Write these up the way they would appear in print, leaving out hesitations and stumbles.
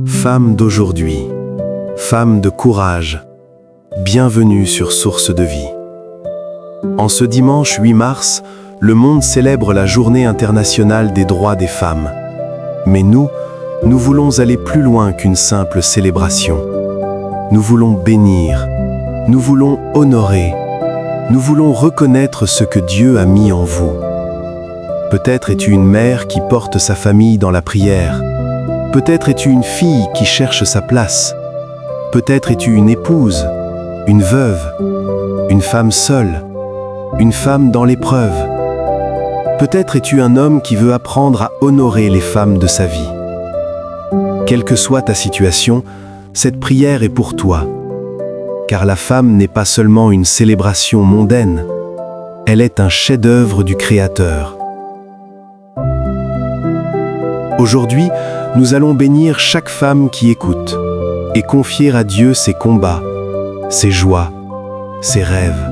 Femme d'aujourd'hui, femme de courage, bienvenue sur Source de vie. En ce dimanche 8 mars, le monde célèbre la Journée internationale des droits des femmes. Mais nous voulons aller plus loin qu'une simple célébration. Nous voulons bénir, nous voulons honorer, nous voulons reconnaître ce que Dieu a mis en vous. Peut-être es-tu une mère qui porte sa famille dans la prière. Peut-être es-tu une fille qui cherche sa place. Peut-être es-tu une épouse, une veuve, une femme seule, une femme dans l'épreuve. Peut-être es-tu un homme qui veut apprendre à honorer les femmes de sa vie. Quelle que soit ta situation, cette prière est pour toi. Car la femme n'est pas seulement une célébration mondaine, elle est un chef-d'œuvre du Créateur. Aujourd'hui, nous allons bénir chaque femme qui écoute et confier à Dieu ses combats, ses joies, ses rêves.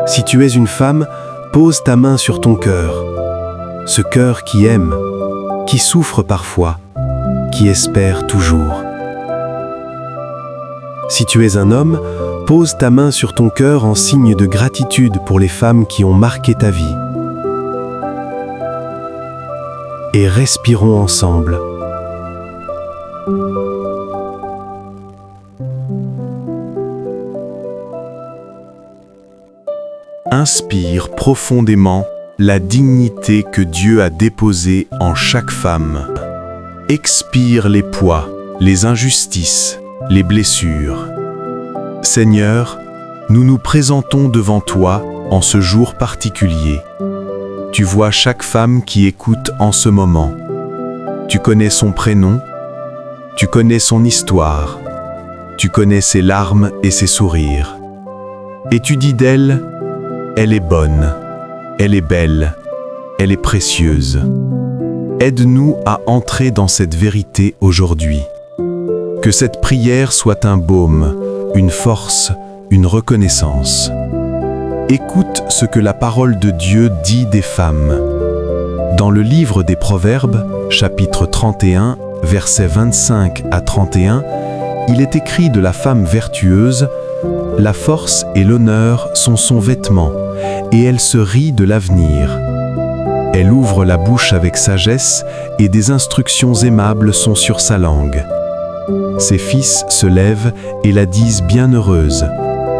Si tu es une femme, pose ta main sur ton cœur, ce cœur qui aime, qui souffre parfois, qui espère toujours. Si tu es un homme, pose ta main sur ton cœur en signe de gratitude pour les femmes qui ont marqué ta vie. Et respirons ensemble. Inspire profondément la dignité que Dieu a déposée en chaque femme. Expire les poids, les injustices, les blessures. Seigneur, nous nous présentons devant toi en ce jour particulier. Tu vois chaque femme qui écoute en ce moment. Tu connais son prénom, tu connais son histoire, tu connais ses larmes et ses sourires. Et tu dis d'elle, elle est bonne, elle est belle, elle est précieuse. Aide-nous à entrer dans cette vérité aujourd'hui. Que cette prière soit un baume, une force, une reconnaissance. Écoute ce que la parole de Dieu dit des femmes. Dans le livre des Proverbes, chapitre 31, versets 25 à 31, il est écrit de la femme vertueuse: « La force et l'honneur sont son vêtement, et elle se rit de l'avenir. Elle ouvre la bouche avec sagesse, et des instructions aimables sont sur sa langue. Ses fils se lèvent et la disent bienheureuse.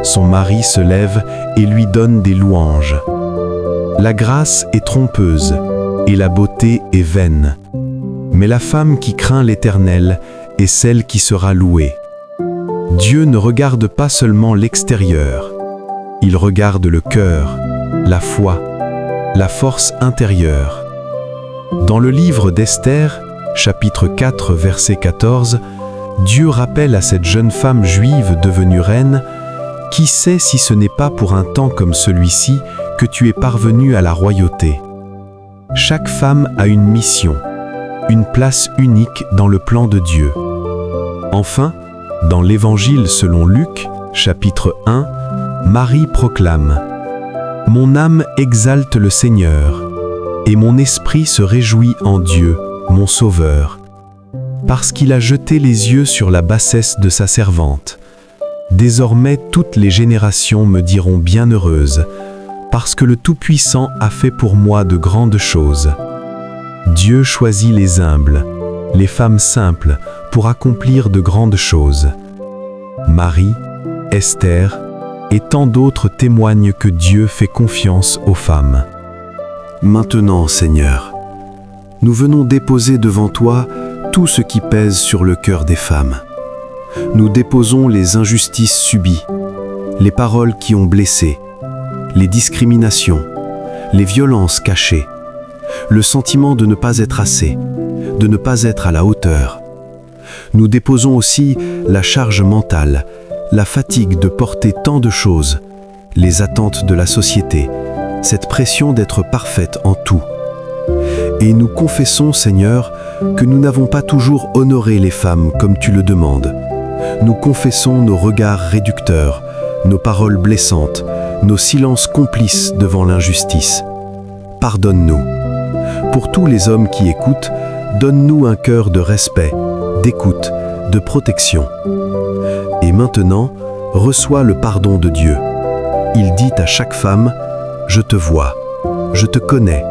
Son mari se lève et lui donne des louanges. La grâce est trompeuse et la beauté est vaine. Mais la femme qui craint l'Éternel est celle qui sera louée. Dieu ne regarde pas seulement l'extérieur, il regarde le cœur, la foi, la force intérieure. Dans le livre d'Esther, chapitre 4, verset 14, Dieu rappelle à cette jeune femme juive devenue reine: « Qui sait si ce n'est pas pour un temps comme celui-ci que tu es parvenu à la royauté ?» Chaque femme a une mission, une place unique dans le plan de Dieu. Enfin, dans l'Évangile selon Luc, chapitre 1, Marie proclame: « Mon âme exalte le Seigneur, et mon esprit se réjouit en Dieu, mon Sauveur, parce qu'il a jeté les yeux sur la bassesse de sa servante. Désormais toutes les générations me diront bienheureuse, parce que le Tout-Puissant a fait pour moi de grandes choses. Dieu choisit les humbles, les femmes simples, pour accomplir de grandes choses. » Marie, Esther et tant d'autres témoignent que Dieu fait confiance aux femmes. Maintenant, Seigneur, nous venons déposer devant toi tout ce qui pèse sur le cœur des femmes. Nous déposons les injustices subies, les paroles qui ont blessé, les discriminations, les violences cachées, le sentiment de ne pas être assez, de ne pas être à la hauteur. Nous déposons aussi la charge mentale, la fatigue de porter tant de choses, les attentes de la société, cette pression d'être parfaite en tout. Et nous confessons, Seigneur, que nous n'avons pas toujours honoré les femmes comme tu le demandes. Nous confessons nos regards réducteurs, nos paroles blessantes, nos silences complices devant l'injustice. Pardonne-nous. Pour tous les hommes qui écoutent, Donne-nous un cœur de respect, d'écoute, de protection. Et maintenant, reçois le pardon de Dieu. Il dit à chaque femme, « Je te vois, je te connais,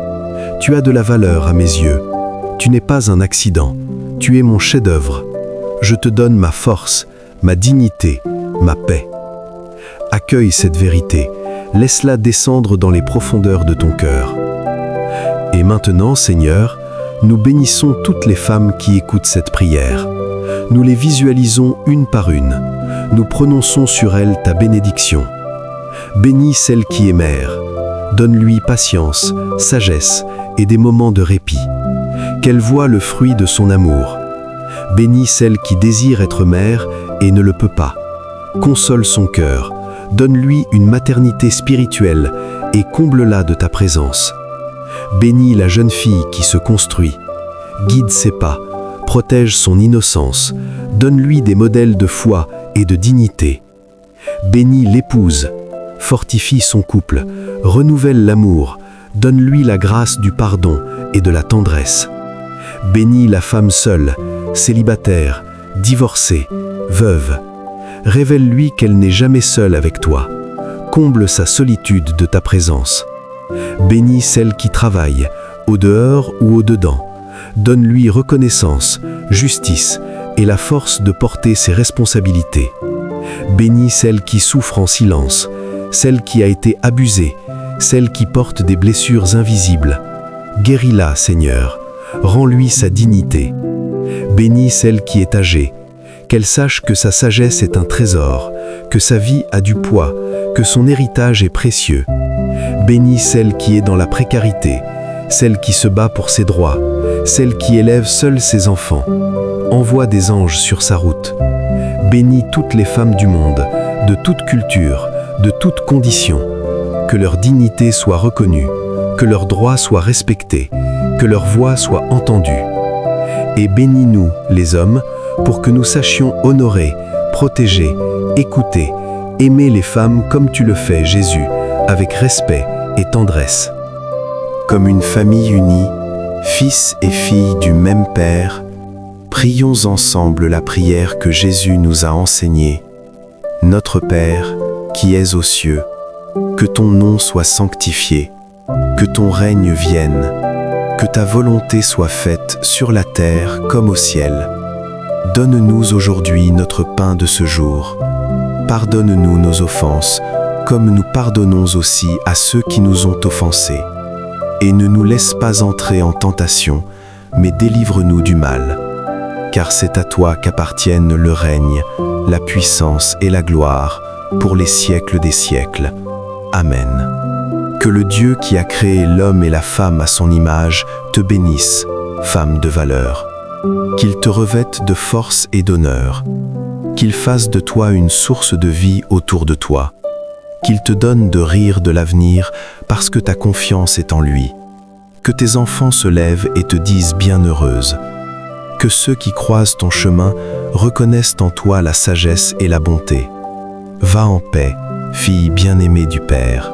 tu as de la valeur à mes yeux, tu n'es pas un accident, tu es mon chef-d'œuvre. Je te donne ma force, ma dignité, ma paix. » Accueille cette vérité, laisse-la descendre dans les profondeurs de ton cœur. Et maintenant, Seigneur, nous bénissons toutes les femmes qui écoutent cette prière. Nous les visualisons une par une. Nous prononçons sur elles ta bénédiction. Bénis celle qui est mère. Donne-lui patience, sagesse et des moments de répit. Qu'elle voie le fruit de son amour. Bénis celle qui désire être mère et ne le peut pas. Console son cœur. Donne-lui une maternité spirituelle et comble-la de ta présence. Bénis la jeune fille qui se construit. Guide ses pas, protège son innocence, donne-lui des modèles de foi et de dignité. Bénis l'épouse, fortifie son couple, renouvelle l'amour, donne-lui la grâce du pardon et de la tendresse. Bénis la femme seule, célibataire, divorcée, veuve. Révèle-lui qu'elle n'est jamais seule avec toi. Comble sa solitude de ta présence. Bénis celle qui travaille, au dehors ou au dedans. Donne-lui reconnaissance, justice et la force de porter ses responsabilités. Bénis celle qui souffre en silence, celle qui a été abusée, celle qui porte des blessures invisibles. Guéris-la, Seigneur. Rends-lui sa dignité. Bénis celle qui est âgée, qu'elle sache que sa sagesse est un trésor, que sa vie a du poids, que son héritage est précieux. Bénis celle qui est dans la précarité, celle qui se bat pour ses droits, celle qui élève seule ses enfants. Envoie des anges sur sa route. Bénis toutes les femmes du monde, de toute culture, de toute condition. Que leur dignité soit reconnue, que leurs droits soient respectés, que leur voix soit entendue. Et bénis-nous, les hommes, pour que nous sachions honorer, protéger, écouter, aimer les femmes comme tu le fais, Jésus, avec respect et tendresse. Comme une famille unie, fils et filles du même Père, prions ensemble la prière que Jésus nous a enseignée. Notre Père, qui es aux cieux, que ton nom soit sanctifié, que ton règne vienne, que ta volonté soit faite sur la terre comme au ciel. Donne-nous aujourd'hui notre pain de ce jour. Pardonne-nous nos offenses, comme nous pardonnons aussi à ceux qui nous ont offensés. Et ne nous laisse pas entrer en tentation, mais délivre-nous du mal. Car c'est à toi qu'appartiennent le règne, la puissance et la gloire, pour les siècles des siècles. Amen. Que le Dieu qui a créé l'homme et la femme à son image te bénisse, femme de valeur. Qu'il te revête de force et d'honneur. Qu'il fasse de toi une source de vie autour de toi. Qu'il te donne de rire de l'avenir parce que ta confiance est en lui. Que tes enfants se lèvent et te disent bienheureuse. Que ceux qui croisent ton chemin reconnaissent en toi la sagesse et la bonté. Va en paix, fille bien-aimée du Père.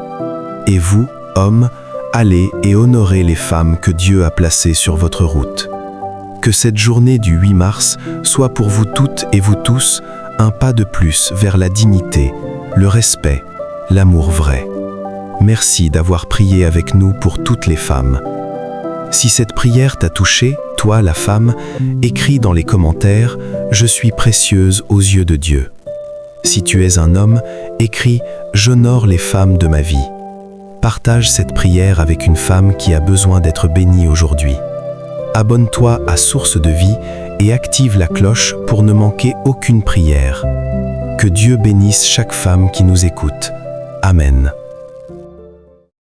Et vous, hommes, allez et honorez les femmes que Dieu a placées sur votre route. Que cette journée du 8 mars soit pour vous toutes et vous tous un pas de plus vers la dignité, le respect, l'amour vrai. Merci d'avoir prié avec nous pour toutes les femmes. Si cette prière t'a touché, toi la femme, écris dans les commentaires « Je suis précieuse aux yeux de Dieu ». Si tu es un homme, écris « J'honore les femmes de ma vie ». Partage cette prière avec une femme qui a besoin d'être bénie aujourd'hui. Abonne-toi à Source de Vie et active la cloche pour ne manquer aucune prière. Que Dieu bénisse chaque femme qui nous écoute. Amen.